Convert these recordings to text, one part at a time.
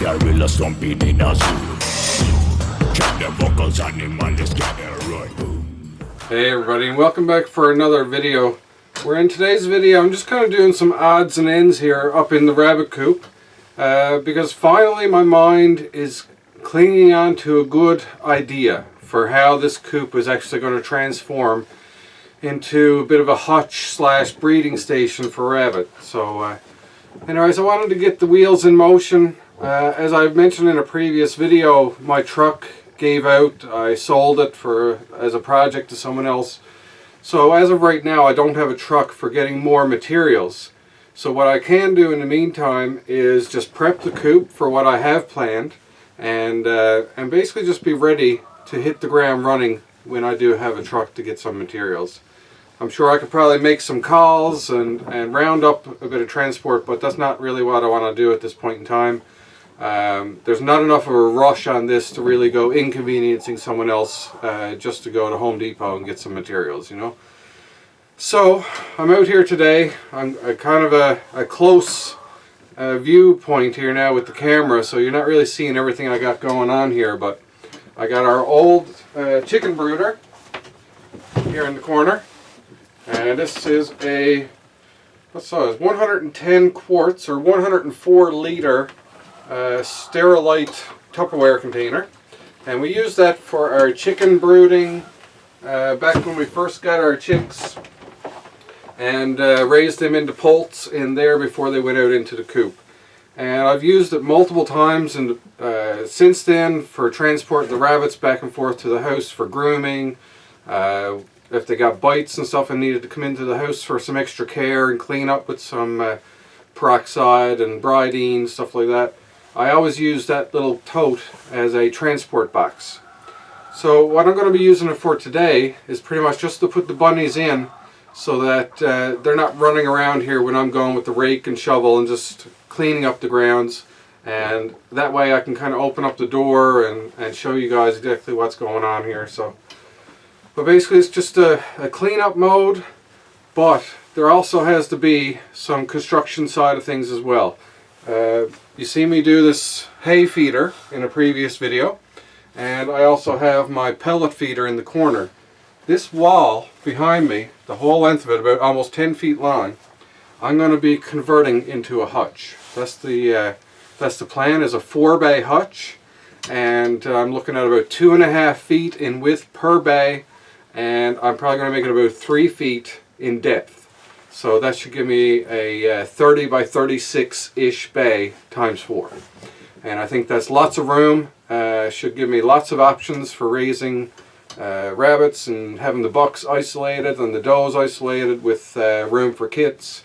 gorilla stomping in a zoo. Check the vocals, animals gather right. Hey everybody, and welcome back for another video. Where in today's video I'm just kind of doing some odds and ends here up in the rabbit coop, because finally my mind is clinging on to a good idea for how this coop is actually going to transform into a bit of a hutch slash breeding station for rabbit. So anyways, I wanted to get the wheels in motion. As I've mentioned in a previous video, my truck gave out. I sold it as a project to someone else. So as of right now, I don't have a truck for getting more materials. So what I can do in the meantime is just prep the coop for what I have planned, and basically just be ready to hit the ground running when I do have a truck to get some materials. I'm sure I could probably make some calls and round up a bit of transport, but that's not really what I want to do at this point in time. There's not enough of a rush on this to really go inconveniencing someone else just to go to Home Depot and get some materials, you know. So I'm out here today. I'm kind of a close viewpoint here now with the camera, so you're not really seeing everything I got going on here, but I got our old chicken brooder here in the corner, and this is a, what's that, 110 quarts or 104 liter Sterilite Tupperware container, and we use that for our chicken brooding back when we first got our chicks, and raised them into poults in there before they went out into the coop. And I've used it multiple times, and since then for transporting the rabbits back and forth to the house for grooming, if they got bites and stuff and needed to come into the house for some extra care and clean up with some peroxide and bridine, stuff like that. I always use that little tote as a transport box. So what I'm going to be using it for today is pretty much just to put the bunnies in, so that they're not running around here when I'm going with the rake and shovel and just cleaning up the grounds. And that way I can kind of open up the door and show you guys exactly what's going on here. So, but basically it's just a cleanup mode, but there also has to be some construction side of things as well. You see me do this hay feeder in a previous video, and I also have my pellet feeder in the corner. This wall behind me, the whole length of it, about almost 10 feet long, I'm going to be converting into a hutch. That's the plan, is a 4-bay hutch, and I'm looking at about 2.5 feet in width per bay, and I'm probably going to make it about 3 feet in depth. So that should give me a 30 by 36-ish bay times 4. And I think that's lots of room. Should give me lots of options for raising rabbits and having the bucks isolated and the does isolated with room for kits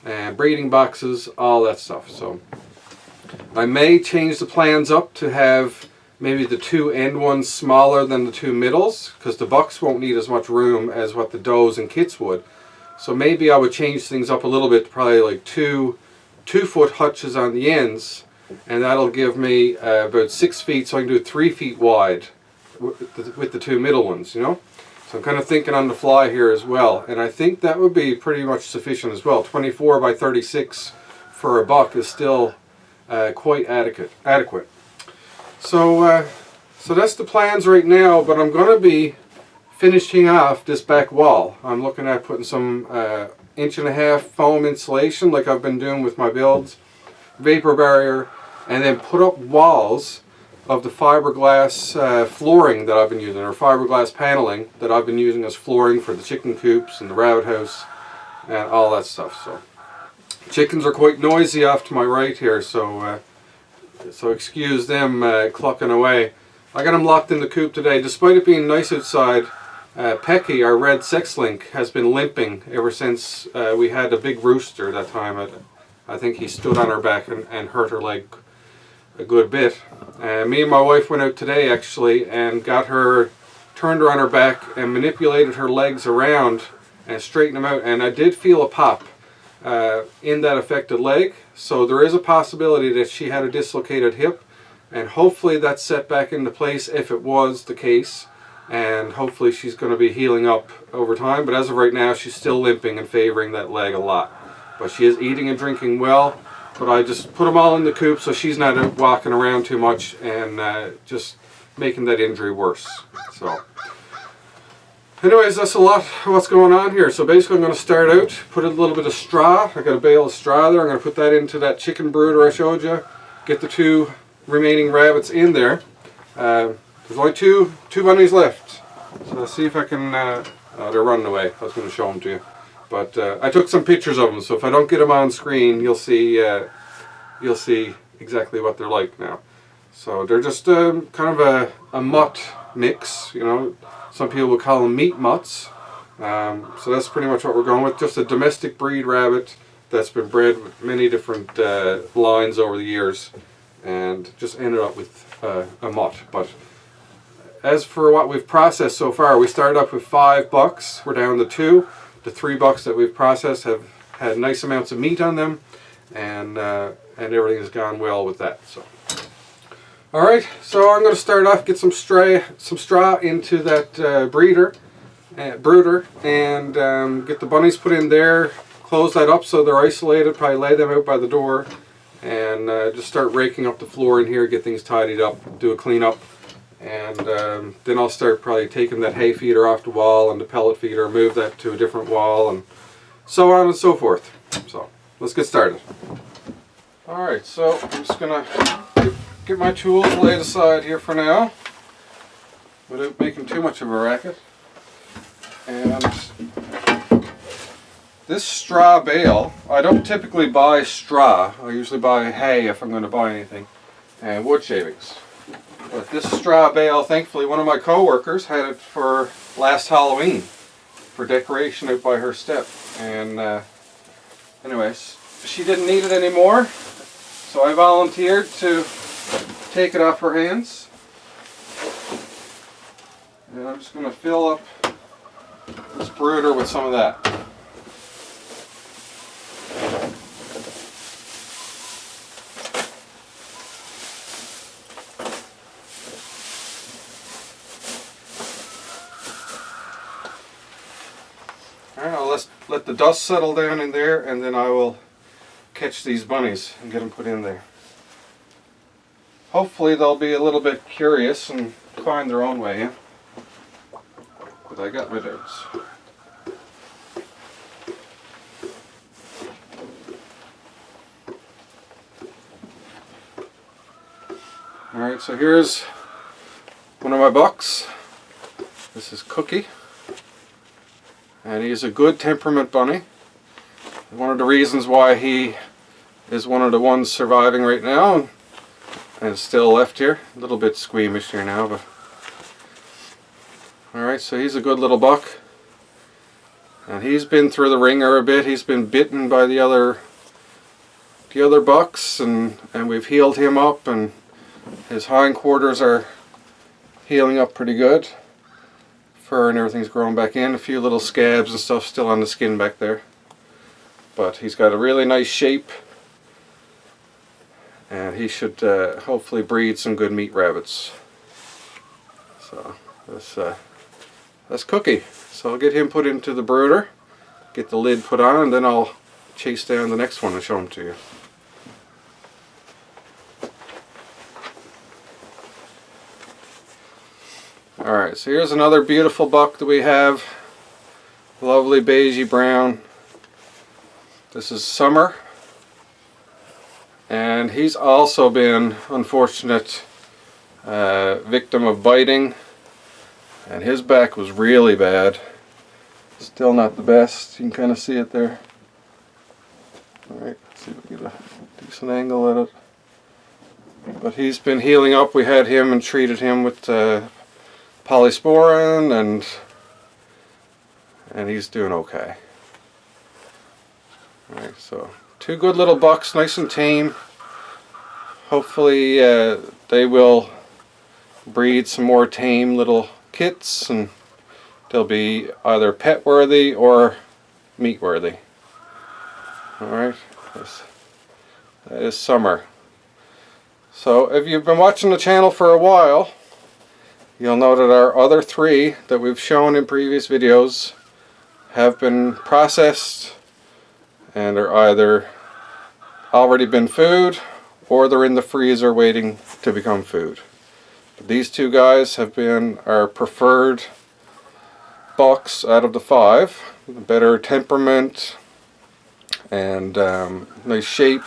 and breeding boxes, all that stuff. So I may change the plans up to have maybe the 2 end ones smaller than the 2 middles, because the bucks won't need as much room as what the does and kits would. So maybe I would change things up a little bit, probably like 2-foot hutches on the ends, and that'll give me about 6 feet, so I can do 3 feet wide with the 2 middle ones, you know. So I'm kind of thinking on the fly here as well, and I think that would be pretty much sufficient as well. 24 by 36 for a buck is still quite adequate. So that's the plans right now, but I'm going to be finishing off this back wall. I'm looking at putting some 1.5 inch foam insulation like I've been doing with my builds, vapor barrier, and then put up walls of the fiberglass flooring that I've been using, or fiberglass paneling that I've been using as flooring for the chicken coops and the rabbit house and all that stuff. So chickens are quite noisy off to my right here, so excuse them clucking away. I got them locked in the coop today. Despite it being nice outside, Pecky, our red sex link, has been limping ever since we had a big rooster that time. I think he stood on her back and hurt her leg a good bit. Me and my wife went out today actually and got her, turned her on her back and manipulated her legs around and straightened them out, and I did feel a pop in that affected leg. So there is a possibility that she had a dislocated hip, and hopefully that's set back into place if it was the case. And hopefully she's going to be healing up over time, but as of right now she's still limping and favoring that leg a lot. But she is eating and drinking well, but I just put them all in the coop so she's not out walking around too much and just making that injury worse. So anyways, that's a lot of what's going on here. So basically I'm going to start out, put a little bit of straw. I got a bale of straw there. I'm going to put that into that chicken brooder I showed you. Get the 2 remaining rabbits in there. There's only two bunnies left. So let's see if I can, they're running away. I was going to show them to you. But I took some pictures of them, so if I don't get them on screen, you'll see exactly what they're like now. So they're just kind of a mutt mix, you know. Some people would call them meat mutts. So that's pretty much what we're going with. Just a domestic breed rabbit that's been bred with many different lines over the years, and just ended up with a mutt. But as for what we've processed so far, we started up with 5 bucks. We're down to 2. The 3 bucks that we've processed have had nice amounts of meat on them, and everything has gone well with that. So, all right. So I'm going to start off, get some straw into that brooder, and get the bunnies put in there. Close that up so they're isolated. Probably lay them out by the door, and just start raking up the floor in here. Get things tidied up. Do a clean up. And then I'll start probably taking that hay feeder off the wall and the pellet feeder, move that to a different wall, and so on and so forth. So let's get started. Alright, so I'm just going to get my tools laid aside here for now without making too much of a racket. And this straw bale, I don't typically buy straw. I usually buy hay if I'm going to buy anything, and wood shavings. But this straw bale, thankfully, one of my co-workers had it for last Halloween for decoration out by her step. And anyways, she didn't need it anymore, so I volunteered to take it off her hands. And I'm just going to fill up this brooder with some of that. I'll let the dust settle down in there, and then I will catch these bunnies and get them put in there. Hopefully they'll be a little bit curious and find their own way in. But I got my doubts. Alright, so here's one of my bucks. This is Cookie. And he's a good temperament bunny. One of the reasons why he is one of the ones surviving right now and still left here. A little bit squeamish here now, but alright, so he's a good little buck. And he's been through the ringer a bit. He's been bitten by the other bucks, and we've healed him up, and his hindquarters are healing up pretty good. Fur and everything's growing back in. A few little scabs and stuff still on the skin back there, but he's got a really nice shape, and he should hopefully breed some good meat rabbits. So that's Cookie. So I'll get him put into the brooder, get the lid put on, and then I'll chase down the next one and show him to you. Alright, so here's another beautiful buck that we have. Lovely beigey brown. This is Summer. And he's also been unfortunate victim of biting. And his back was really bad. Still not the best. You can kind of see it there. Alright, let's see if we get a decent angle at it. But he's been healing up. We had him and treated him with polysporin, and he's doing okay. Alright, so 2 good little bucks, nice and tame. Hopefully they will breed some more tame little kits, and they'll be either pet worthy or meat worthy. Alright, that is Summer. So if you've been watching the channel for a while, you'll know that our other 3 that we've shown in previous videos have been processed and are either already been food, or they're in the freezer waiting to become food. But these two guys have been our preferred bucks out of the 5. Better temperament and nice shape.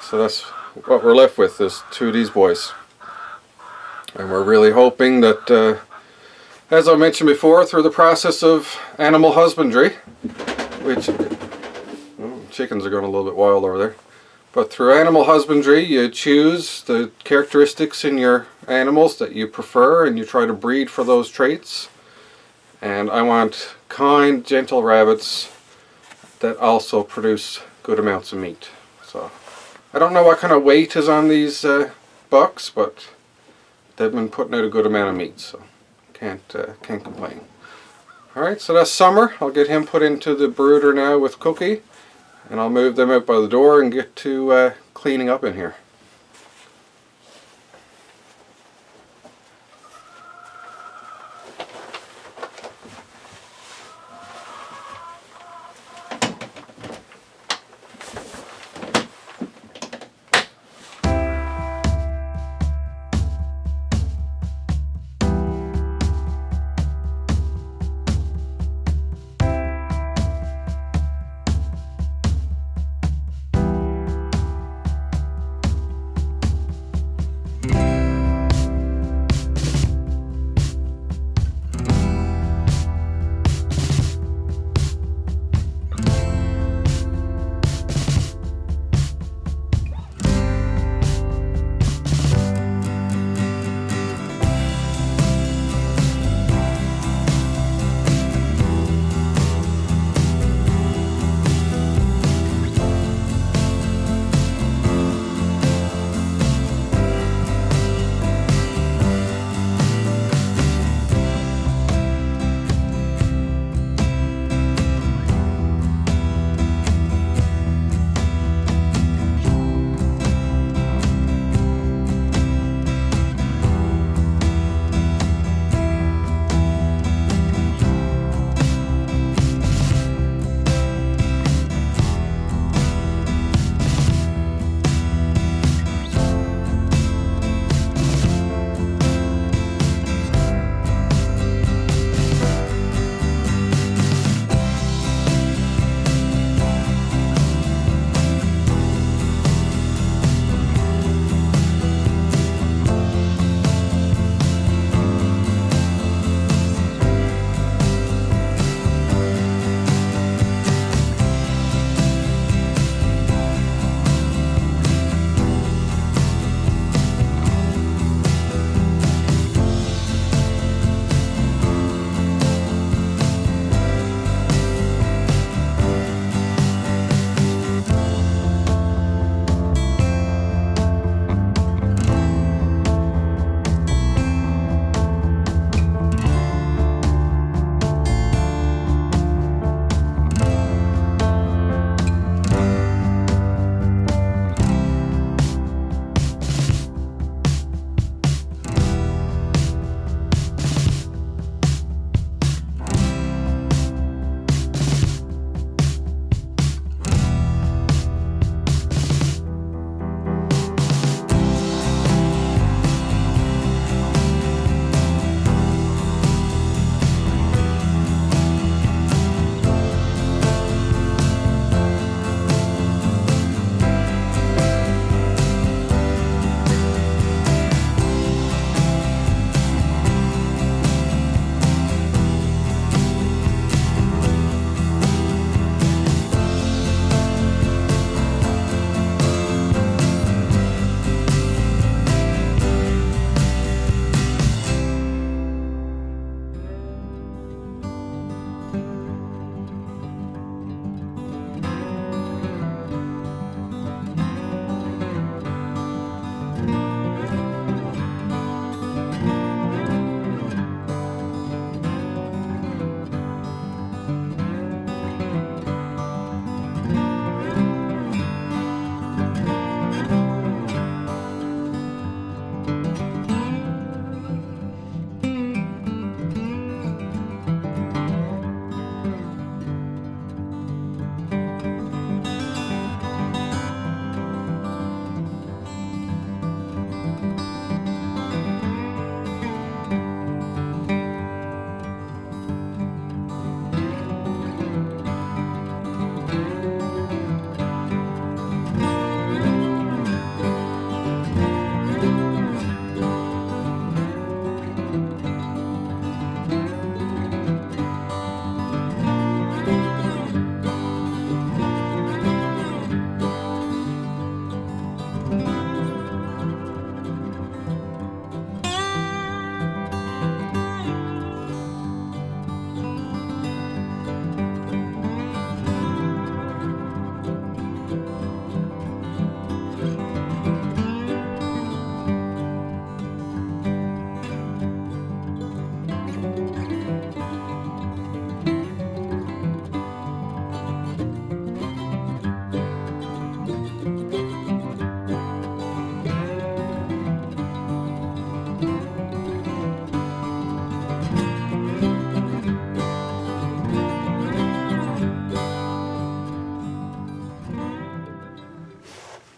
So that's what we're left with, is 2 of these boys. And we're really hoping that, as I mentioned before, through the process of animal husbandry, which, chickens are going a little bit wild over there, but through animal husbandry you choose the characteristics in your animals that you prefer and you try to breed for those traits. And I want kind, gentle rabbits that also produce good amounts of meat. So I don't know what kind of weight is on these bucks, but they've been putting out a good amount of meat, so can't complain. Alright, so that's Summer. I'll get him put into the brooder now with Cookie, and I'll move them out by the door and get to cleaning up in here.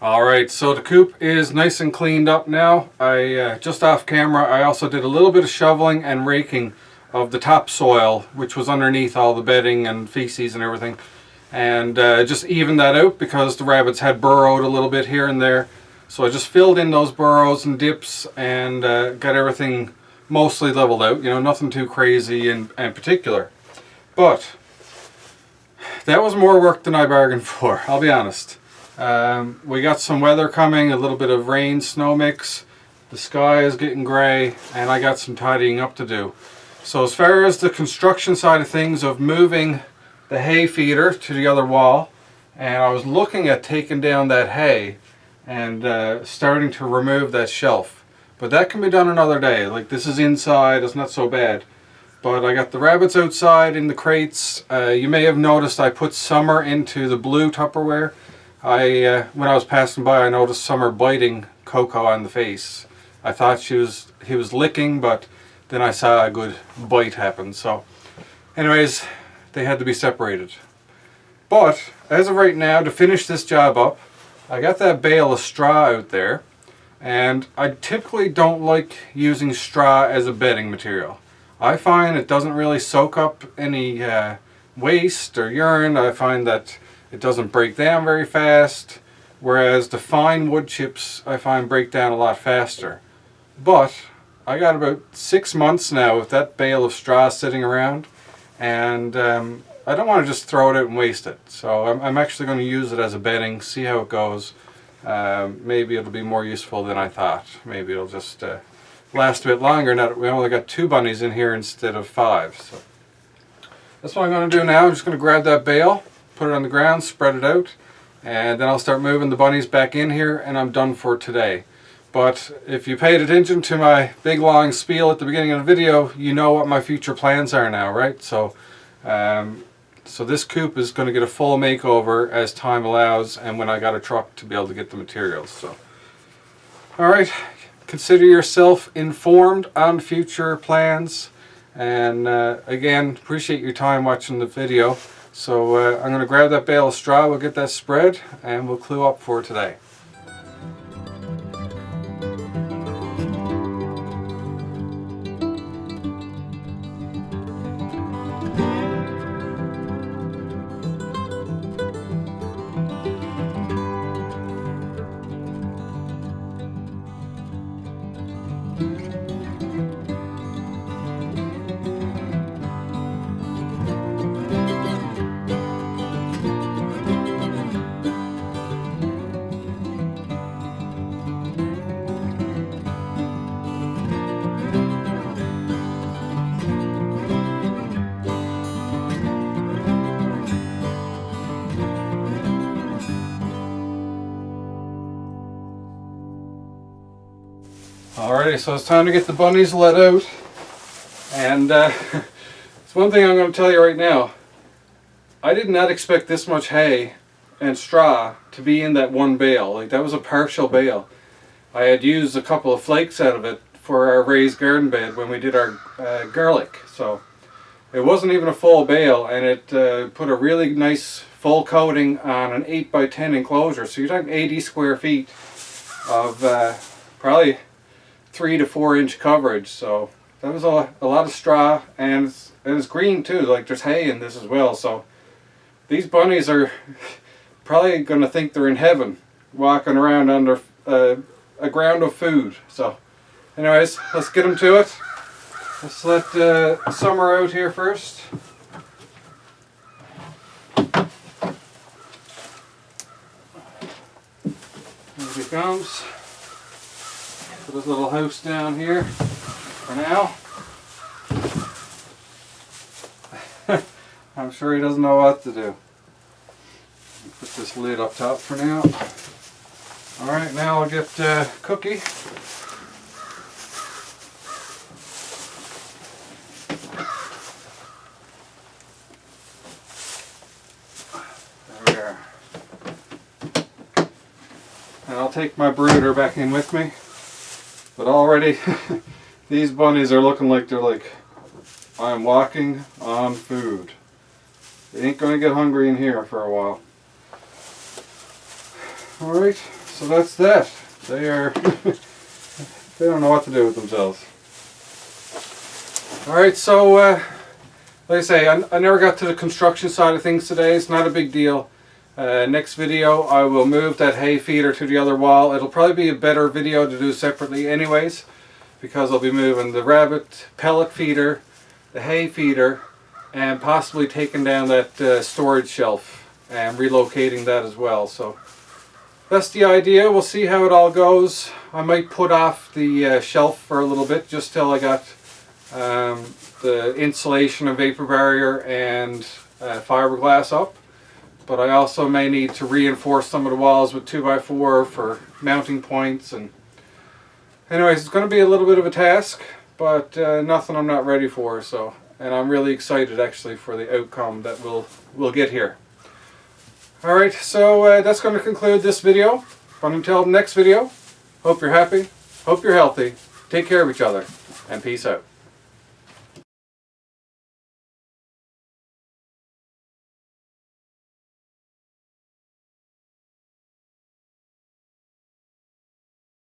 Alright, so the coop is nice and cleaned up now. I just off camera, I also did a little bit of shoveling and raking of the topsoil, which was underneath all the bedding and feces and everything. And just evened that out because the rabbits had burrowed a little bit here and there. So I just filled in those burrows and dips and got everything mostly leveled out. You know, nothing too crazy in particular. But that was more work than I bargained for, I'll be honest. We got some weather coming, a little bit of rain, snow mix. The sky is getting grey, and I got some tidying up to do. So as far as the construction side of things, of moving the hay feeder to the other wall, and I was looking at taking down that hay and starting to remove that shelf. But that can be done another day. Like, this is inside, it's not so bad. But I got the rabbits outside in the crates. You may have noticed I put Summer into the blue Tupperware. When I was passing by, I noticed Summer biting Coco on the face. I thought he was licking, but then I saw a good bite happen. So anyways, they had to be separated. But as of right now, to finish this job up, I got that bale of straw out there, and I typically don't like using straw as a bedding material. I find it doesn't really soak up any waste or urine. I find that it doesn't break down very fast, whereas the fine wood chips I find break down a lot faster. But I got about 6 months now with that bale of straw sitting around, and I don't want to just throw it out and waste it. So I'm actually going to use it as a bedding, see how it goes. Maybe it'll be more useful than I thought. Maybe it'll just last a bit longer. Now that we only got 2 bunnies in here instead of 5. So that's what I'm going to do now. I'm just going to grab that bale, put it on the ground, spread it out, and then I'll start moving the bunnies back in here, and I'm done for today. But if you paid attention to my big long spiel at the beginning of the video, you know what my future plans are now, right? So this coop is going to get a full makeover as time allows, and when I got a truck to be able to get the materials. So, alright, consider yourself informed on future plans, and again, appreciate your time watching the video. So I'm going to grab that bale of straw, we'll get that spread, and we'll clue up for today. Alrighty, so it's time to get the bunnies let out, and it's one thing I'm going to tell you right now. I did not expect this much hay and straw to be in that one bale. Like, that was a partial bale. I had used a couple of flakes out of it for our raised garden bed when we did our garlic. So it wasn't even a full bale, and it put a really nice full coating on an 8x10 enclosure. So you're talking 80 square feet of probably 3 to 4 inch coverage. So that was a lot of straw, and it's green too. Like, there's hay in this as well. So these bunnies are probably going to think they're in heaven, walking around under a ground of food. So anyways, let's get them to it. Let's let Summer out here first. There he comes. Put his little house down here for now. I'm sure he doesn't know what to do. Put this lid up top for now. Alright, now I'll get Cookie. There we are. And I'll take my brooder back in with me. But already, these bunnies are looking like they're like, I'm walking on food. They ain't going to get hungry in here for a while. Alright, so that's that. They are, they don't know what to do with themselves. Alright, so, like I say, I never got to the construction side of things today. It's not a big deal. Next video, I will move that hay feeder to the other wall. It'll probably be a better video to do separately anyways, because I'll be moving the rabbit pellet feeder, the hay feeder, and possibly taking down that storage shelf and relocating that as well. So that's the idea. We'll see how it all goes. I might put off the shelf for a little bit just till I got the insulation and vapor barrier and fiberglass up. But I also may need to reinforce some of the walls with 2x4 for mounting points. And anyways, it's going to be a little bit of a task, but nothing I'm not ready for. So, and I'm really excited actually for the outcome that we'll get here. Alright, so that's going to conclude this video. But until the next video, hope you're happy, hope you're healthy, take care of each other, and peace out.